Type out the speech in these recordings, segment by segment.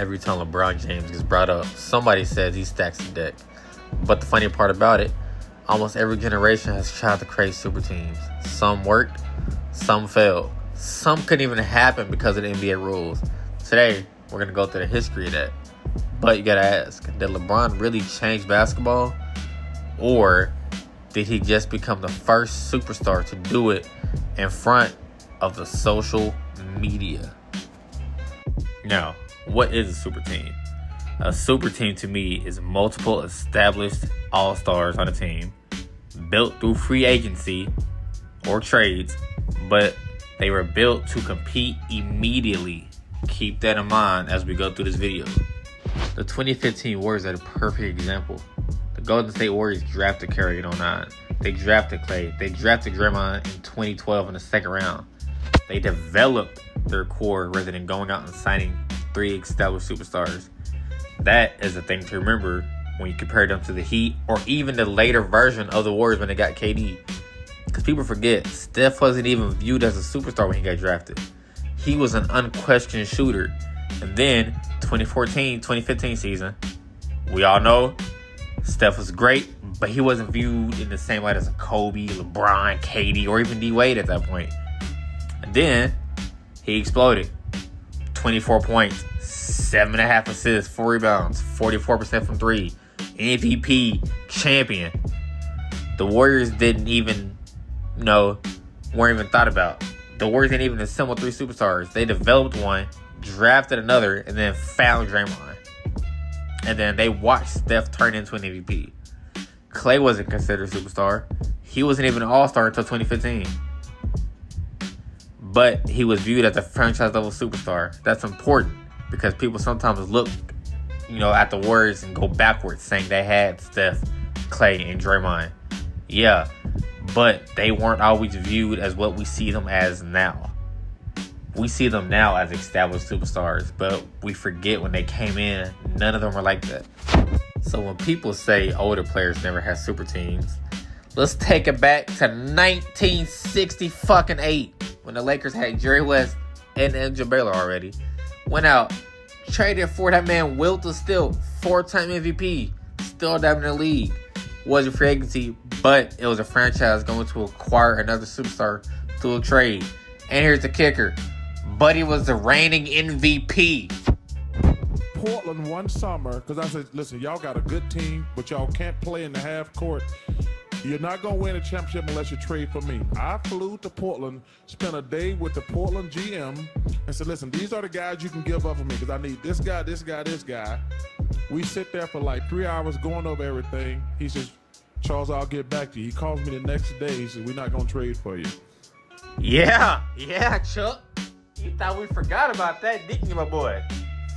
every time LeBron James gets brought up, somebody says he stacks the deck. But the funny part about it, almost every generation has tried to create super teams. Some worked, some failed. Some couldn't even happen because of the NBA rules. Today, we're going to go through the history of that. But you got to ask, did LeBron really change basketball? Or did he just become the first superstar to do it in front of the social media? Now, what is a super team? A super team to me is multiple established all-stars on a team, built through free agency or trades, but they were built to compete immediately. Keep that in mind as we go through this video. The 2015 Warriors are the perfect example. The Golden State Warriors drafted Curry in 2009. They drafted Clay. They drafted Draymond in 2012 in the second round. They developed their core rather than going out and signing 3 established superstars. That is the thing to remember when you compare them to the Heat or even the later version of the Warriors when they got KD. Because people forget, Steph wasn't even viewed as a superstar when he got drafted. He was an unquestioned shooter. And then 2014-2015 season, we all know Steph was great, but he wasn't viewed in the same light as a Kobe, LeBron, KD, or even D-Wade at that point. And then he exploded. 24 points, 7.5 assists, 4 rebounds, 44% from 3, MVP, champion. The Warriors didn't even, weren't even thought about. The Warriors didn't even assemble 3 superstars. They developed one, drafted another, and then found Draymond. And then they watched Steph turn into an MVP. Clay wasn't considered a superstar. He wasn't even an all-star until 2015. But he was viewed as a franchise-level superstar. That's important because people sometimes look, at the Warriors and go backwards, saying they had Steph, Clay, and Draymond. Yeah, but they weren't always viewed as what we see them as now. We see them now as established superstars, but we forget when they came in, none of them were like that. So when people say older players never had super teams, let's take it back to 1968 when the Lakers had Jerry West and MJ Baylor already. Went out, traded for that man Wilt Still, 4-time MVP, still down in the league. Wasn't free agency, but it was a franchise going to acquire another superstar through a trade. And here's the kicker. Buddy was the reigning MVP. Portland one summer, because I said, listen, y'all got a good team, but y'all can't play in the half court. You're not going to win a championship unless you trade for me. I flew to Portland, spent a day with the Portland GM, and said, listen, these are the guys you can give up for me, because I need this guy, this guy, this guy. We sit there for like 3 hours going over everything. He says, Charles, I'll get back to you. He calls me the next day. He says, we're not going to trade for you. Yeah, Chuck. You thought we forgot about that, didn't you, my boy?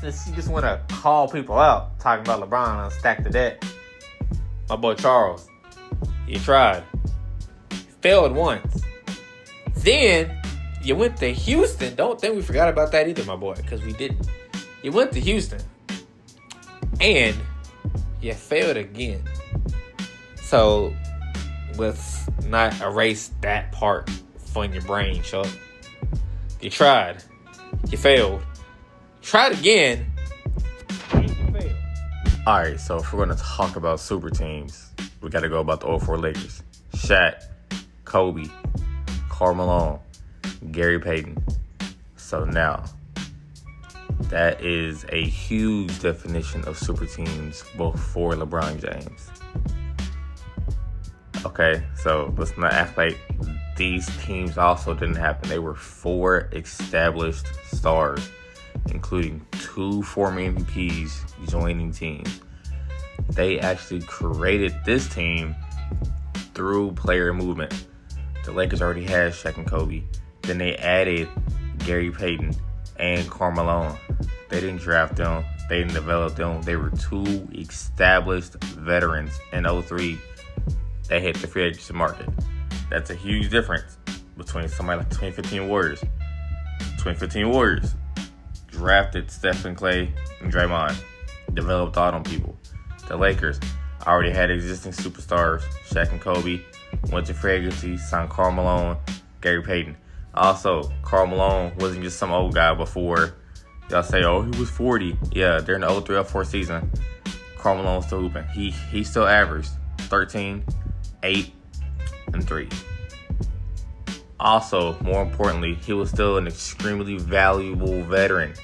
Since you just want to call people out, talking about LeBron and stack the deck. My boy Charles, you tried. You failed once. Then, you went to Houston. Don't think we forgot about that either, my boy, because we didn't. You went to Houston. And you failed again. So, let's not erase that part from your brain, Chuck. You tried. You failed. Tried again. And you failed. Alright, so if we're going to talk about super teams, we got to go about the 04 Lakers. Shaq, Kobe, Karl Malone, Gary Payton. So now, that is a huge definition of super teams before LeBron James. Okay, so let's not act like these teams also didn't happen. They were 4 established stars, including 2 former MVPs joining teams. They actually created this team through player movement. The Lakers already had Shaq and Kobe. Then they added Gary Payton and Karl Malone. They didn't draft them. They didn't develop them. They were 2 established veterans in 03. They hit the free agency market. That's a huge difference between somebody like the 2015 Warriors. 2015 Warriors drafted Stephen, Clay, and Draymond. Developed all them people. The Lakers already had existing superstars, Shaq and Kobe. Went to free agency, signed Karl Malone, Gary Payton. Also, Karl Malone wasn't just some old guy before, Y'all say, oh, he was 40. Yeah, during the 03-04 season, Karl Malone was still hooping. He still averaged 13, 8, and 3. Also, more importantly, he was still an extremely valuable veteran.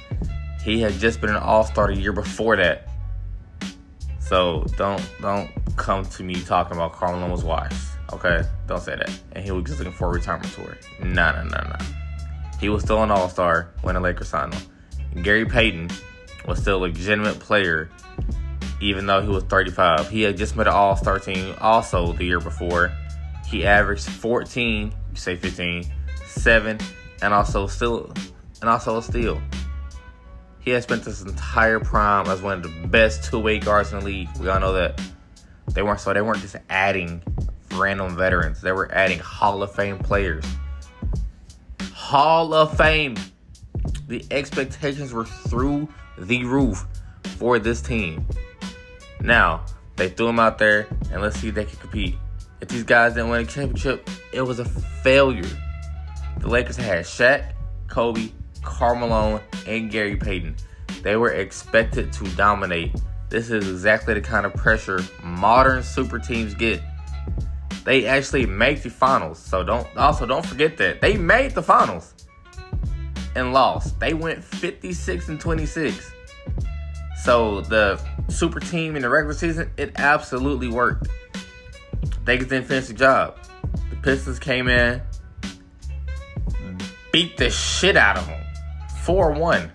He had just been an all-star the year before that. So don't come to me talking about Karl Malone was washed. Okay? Don't say that. And he was just looking for a retirement tour. Nah. He was still an all-star when the Lakers signed him. Gary Payton was still a legitimate player even though he was 35. He had just made an all-star team also the year before. He averaged 14, say 15, 7, and also a steal. He has spent this entire prime as one of the best two-way guards in the league. We all know that. They weren't just adding random veterans. They were adding Hall of Fame players. Hall of Fame. The expectations were through the roof for this team. Now, they threw him out there, and let's see if they can compete. If these guys didn't win a championship, it was a failure. The Lakers had Shaq, Kobe, Karl Malone, and Gary Payton. They were expected to dominate. This is exactly the kind of pressure modern super teams get. They actually make the finals. So don't forget that. They made the finals and lost. They went 56-26. So the super team in the regular season, it absolutely worked. They didn't finish the job. The Pistons came in, beat the shit out of them. 4-1.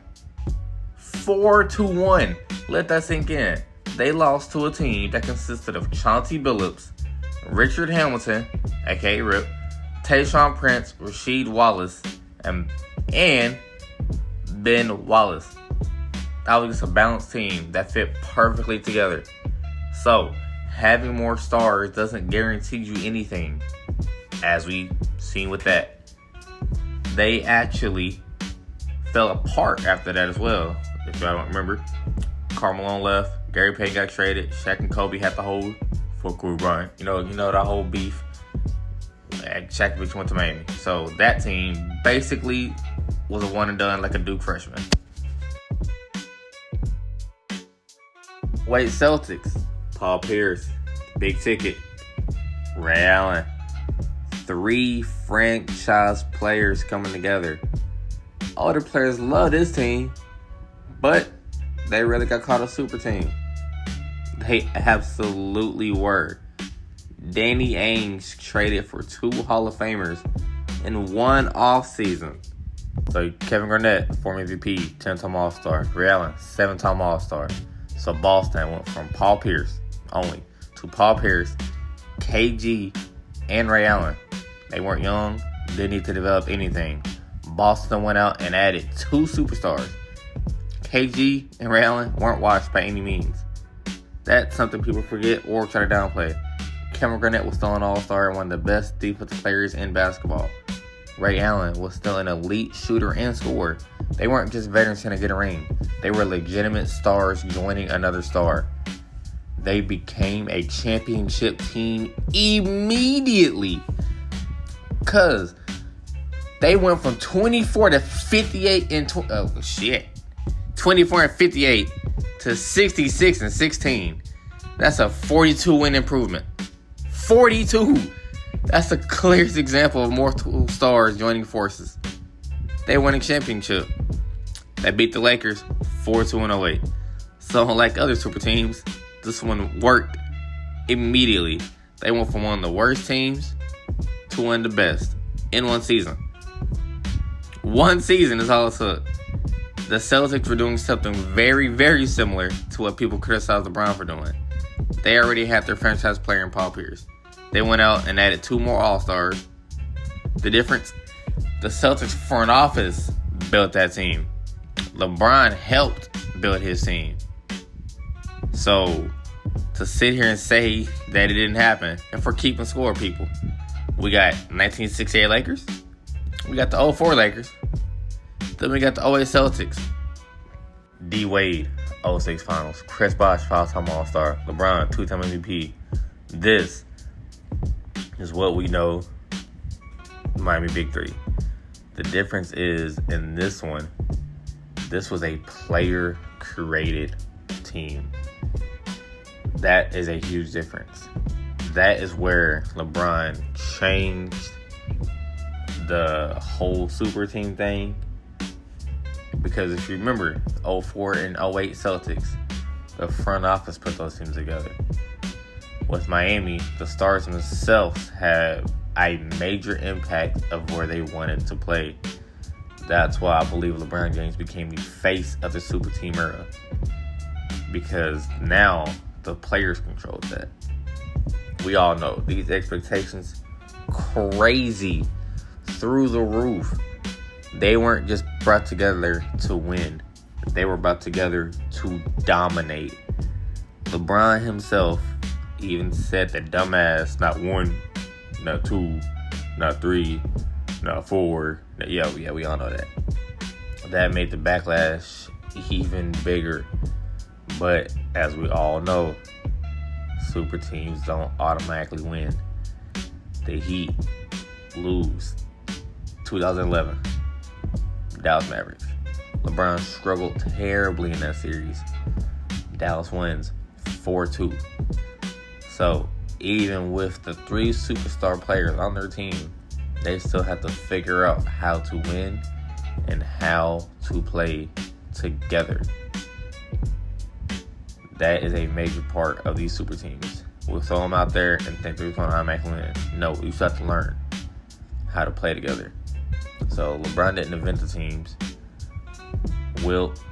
4-1. Let that sink in. They lost to a team that consisted of Chauncey Billups, Richard Hamilton, aka Rip, Tayshaun Prince, Rasheed Wallace, and Ben Wallace. That was just a balanced team that fit perfectly together. So, having more stars doesn't guarantee you anything, as we've seen with that. They actually fell apart after that as well. If y'all don't remember, Karl Malone left, Gary Payton got traded, Shaq and Kobe had the whole Kobe Bryant. You know that whole beef. Shaq went to Miami. So that team basically was a one and done like a Duke freshman. Wait, Celtics. Paul Pierce, big ticket. Ray Allen. 3 franchise players coming together. Other players love this team, but they really got caught a super team. They absolutely were. Danny Ainge traded for 2 Hall of Famers in one offseason. So Kevin Garnett, former MVP, 10-time All-Star. Ray Allen, 7-time All-Star. So Boston went from Paul Pierce only to Paul Pierce, KG, and Ray Allen. They weren't young, didn't need to develop anything. Boston went out and added 2 superstars. KG and Ray Allen weren't washed by any means. That's something people forget or try to downplay. Kevin Garnett was still an all-star and one of the best defensive players in basketball. Ray Allen was still an elite shooter and scorer. They weren't just veterans trying to get a ring. They were legitimate stars joining another star. They became a championship team immediately. Because they went from 24 to 58 in 24 and 58 to 66 and 16. That's a 42 win improvement. 42. That's the clearest example of multiple stars joining forces. They won a championship. They beat the Lakers 4-2 in 08. So unlike other super teams, this one worked immediately. They went from one of the worst teams to one of the best in one season. One season is all it took. The Celtics were doing something very, very similar to what people criticized LeBron for doing. They already had their franchise player in Paul Pierce. They went out and added 2 more All-Stars. The difference, the Celtics front office built that team. LeBron helped build his team. So, to sit here and say that it didn't happen, and for keeping score, people, we got 1968 Lakers. We got the 04 Lakers. Then we got the 08 Celtics. D Wade, 06 Finals. Chris Bosh, 5-time All-Star. LeBron, 2-time MVP. This is what we know Miami Big Three. The difference is, in this one, This was a player-created team. That is a huge difference. That is where LeBron changed the whole super team thing. Because if you remember, 04 and 08 Celtics, the front office put those teams together. With Miami, the stars themselves had a major impact of where they wanted to play. That's why I believe LeBron James became the face of the super team era. Because now the players controlled that. We all know these expectations crazy through the roof. They weren't just brought together to win. They were brought together to dominate. LeBron himself even said that dumbass, not 1, not 2, not 3, not 4. Yeah, we all know that. That made the backlash even bigger. But as we all know, super teams don't automatically win. The Heat lose. 2011, Dallas Mavericks. LeBron struggled terribly in that series. Dallas wins 4-2. So even with the 3 superstar players on their team, they still have to figure out how to win and how to play together. That is a major part of these super teams. We'll throw them out there and think they're going to automatically win. No, you still have to learn how to play together. So LeBron didn't invent the teams. Wilt,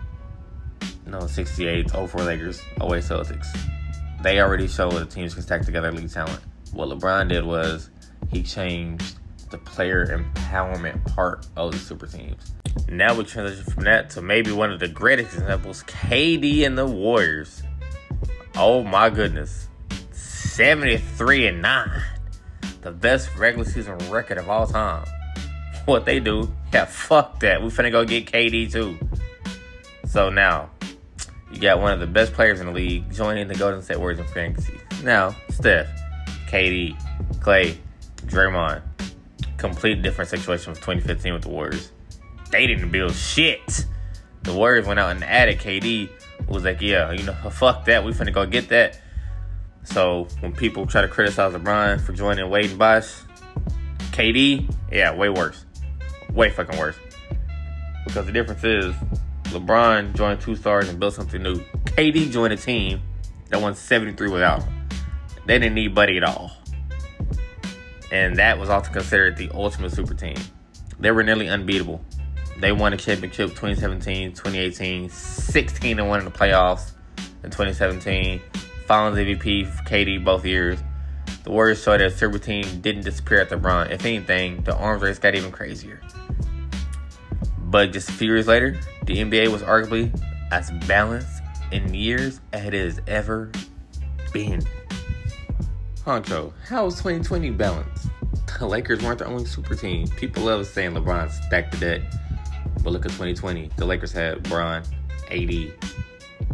68, 04 Lakers, 08 Celtics. They already showed the teams can stack together elite talent. What LeBron did was he changed the player empowerment part of the super teams. Now we transition from that to maybe one of the greatest examples, KD and the Warriors. Oh my goodness. 73-9. The best regular season record of all time. What they do, yeah, fuck that. We finna go get KD too. So now, you got one of the best players in the league joining the Golden State Warriors in fantasy. Now, Steph, KD, Clay, Draymond. Complete different situation with 2015 with the Warriors. They didn't build shit. The Warriors went out and added KD. Was like, yeah, fuck that. We finna go get that. So when people try to criticize LeBron for joining Wade and Bosh, KD, yeah, way worse. Way fucking worse. Because the difference is, LeBron joined 2 stars and built something new. KD joined a team that won 73 without him. They didn't need Buddy at all. And that was also considered the ultimate super team. They were nearly unbeatable. They won a championship 2017, 2018, 16-1 in the playoffs in 2017. Finals MVP for KD both years. The Warriors showed that a super team didn't disappear after LeBron. If anything, the arms race got even crazier. But just a few years later, the NBA was arguably as balanced in years as it has ever been. Honcho, how was 2020 balanced? The Lakers weren't the only super team. People love saying LeBron stacked the deck. But look at 2020. The Lakers had Bron, AD.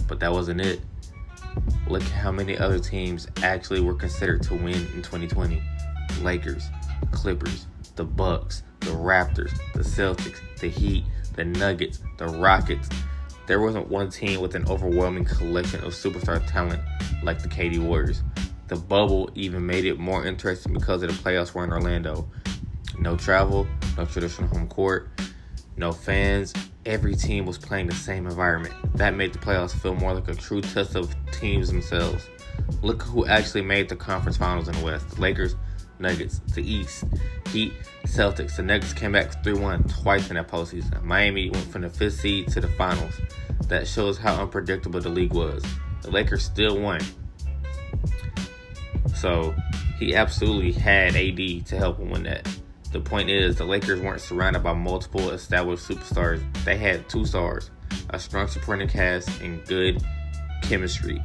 But that wasn't it. Look at how many other teams actually were considered to win in 2020. Lakers, Clippers, the Bucks, the Raptors, the Celtics, the Heat, the Nuggets, the Rockets. There wasn't one team with an overwhelming collection of superstar talent like the KD Warriors. The bubble even made it more interesting because of the playoffs were in Orlando. No travel, no traditional home court, no fans. Every team was playing the same environment. That made the playoffs feel more like a true test of teams themselves. Look who actually made the conference finals in the West. The Lakers, Nuggets, the East, Heat, Celtics. The Nuggets came back 3-1 twice in that postseason. Miami went from the 5th seed to the finals. That shows how unpredictable the league was. The Lakers still won. So he absolutely had AD to help him win that. The point is, the Lakers weren't surrounded by multiple established superstars. They had 2 stars, a strong supporting cast, and good chemistry.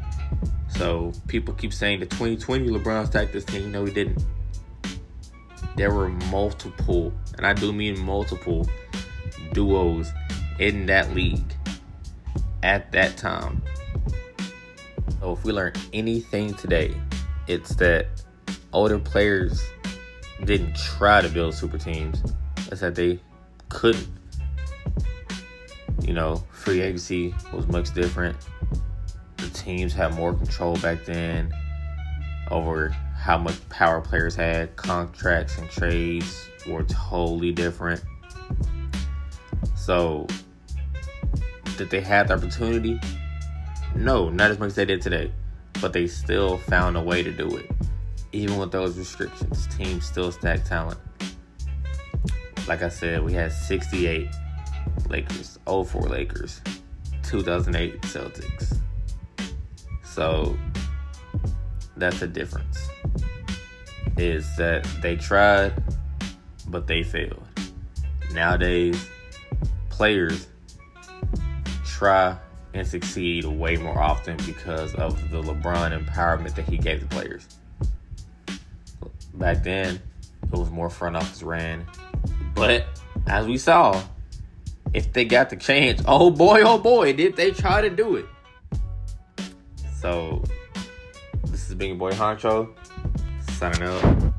So people keep saying the 2020 LeBron stacked this team. No, he didn't. There were multiple, and I do mean multiple, duos in that league at that time. So if we learn anything today, it's that older players didn't try to build super teams. It's that they couldn't. Free agency was much different. The teams had more control back then over how much power players had. Contracts and trades were totally different. So, did they have the opportunity? No, not as much as they did today. But they still found a way to do it. Even with those restrictions, teams still stacked talent. Like I said, we had 68 Lakers, 04 Lakers, 2008 Celtics. So, that's the difference. Is that they tried, but they failed. Nowadays, players try and succeed way more often because of the LeBron empowerment that he gave the players. Back then, it was more front office ran. But, as we saw, if they got the chance, oh boy, did they try to do it. So, this is Big Boy Honcho, signing up.